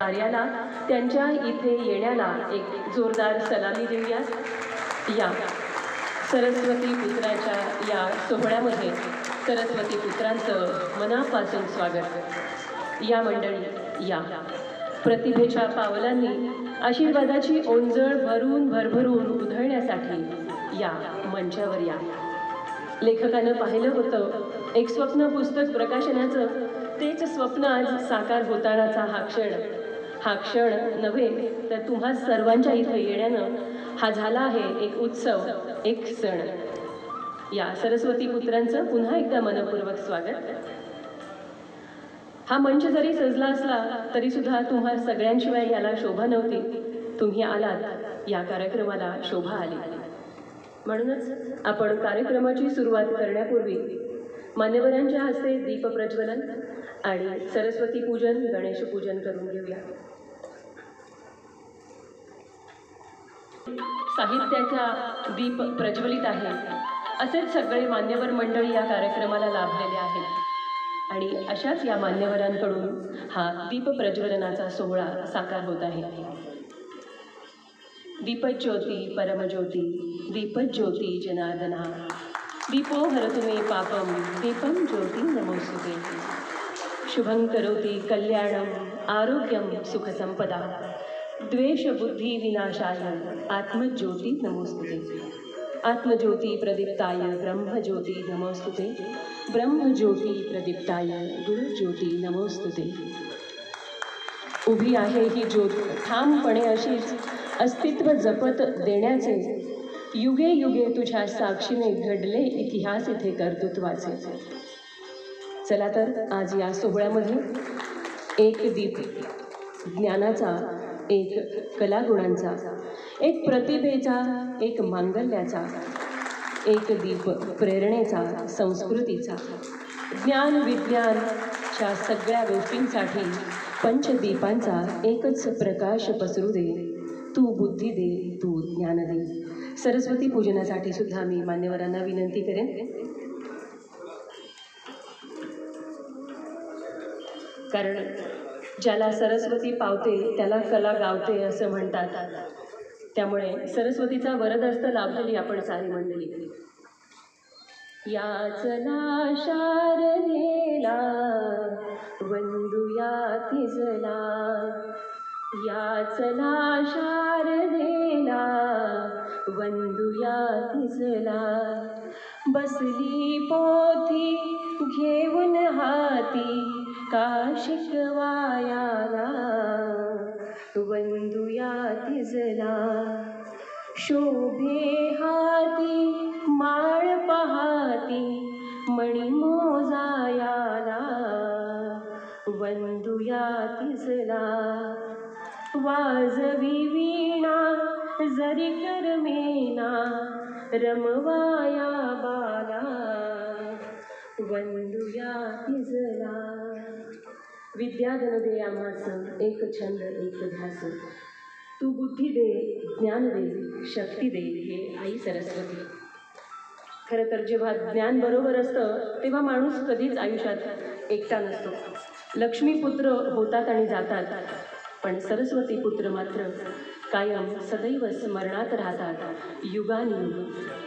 कार्याला त्यांच्या इथे येण्याला एक जोरदार सलामी देऊया। या सरस्वती पुत्राच्या या सोहळ्यामध्ये सरस्वती पुत्रांचं मनापासून स्वागत। या मंडळी या प्रतिभेच्या पावलांनी आशीर्वादाची ओंजळ भरून भरभरून उधळण्यासाठी या मंचावर या। लेखकानं पाहिलं होतं एक स्वप्न पुस्तक प्रकाशनाचं, तेच स्वप्न आज साकार होतानाचा हा क्षण नव्हे तर तुम्हा सर्वांच्या इथं येण्यानं हा झाला आहे एक उत्सव, एक सण। या सरस्वती पुत्रांचं पुन्हा एकदा मनपूर्वक स्वागत। हा मंच जरी सजला असला तरी सुद्धा तुम्हा सगळ्यांशिवाय याला शोभा नव्हती। तुम्ही आलात, या कार्यक्रमाला शोभा आली। म्हणूनच आपण कार्यक्रमाची सुरुवात करण्यापूर्वी मान्यवरांच्या हस्ते दीप प्रज्वलन आणि सरस्वती पूजन, गणेश पूजन करून घेऊया। साहित्याचा दीप प्रज्वलित आहे, असेच सगळे मान्यवर मंडळी या कार्यक्रमाला लाभलेले आहेत आणि अशाच या मान्यवरांकडून हा दीप प्रज्वलनाचा सोहळा साकार होत आहे। दीपज्योती परमज्योती, दीपज्योती जनार्दना, दीपो हरतु मे पापम, दीपम ज्योति नमोस्तुते। शुभं करोति कल्याणं आरोग्यं सुखसंपदा, द्वेष बुद्धि विनाशाय आत्मज्योति नमोस्तुते। आत्मज्योति प्रदीप्ताय ब्रह्मज्योति नमोस्तुते, ब्रह्मज्योति प्रदीप्ताय गुरुज्योति नमोस्तुते। उभी आहे ही ज्योत ठामपणे अशीच अस्तित्व जपत देण्याचे, युगे युगे तुझ्या साक्षीने घडले इतिहास इथे कर्तृत्वाचे। चला तर आज या सोहळ्यामध्ये एक दीप ज्ञानाचा, एक कलागुणांचा, एक प्रतिभेचा, एक मांगल्याचा, एक दीप प्रेरणेचा, संस्कृतीचा, ज्ञान विज्ञानच्या सगळ्या गोष्टींसाठी पंचदीपांचा एकच प्रकाश पसरू दे, तू बुद्धी दे, तू ज्ञान दे। सरस्वती पूजनासाठी सुद्धा मी मान्यवरांना विनंती करेन। कारण ज्याला सरस्वती पावते त्याला कला गावते असं म्हणतात, त्यामुळे सरस्वतीचा वरदहस्त लाभलेली आपण सारी मंडळी। याचला शारदेला वंदुया तिजला, याचला शारदेला वंदुया तिजला, बसली पोथी घेऊन हाती का शिकवायाला, वंदुया तिजला, शोभे हाती माळ पहाती मणी मोजायाला, वंदुया तिजला, वाजवी वीणा जरी करमेना रमवाया बाला, वंदुया तिजला। विद्याधन दे आम्हास एक छंद एक ध्यास, तू बुद्धी दे, ज्ञान दे, शक्ती दे हे आई सरस्वती। खरं तर जेव्हा ज्ञान बरोबर असतं तेव्हा माणूस कधीच आयुष्यात एकटा नसतो। लक्ष्मीपुत्र होतात आणि जातात, पण सरस्वती पुत्र मात्र कायम सदैव स्मरणात राहतात, युगानुयुग।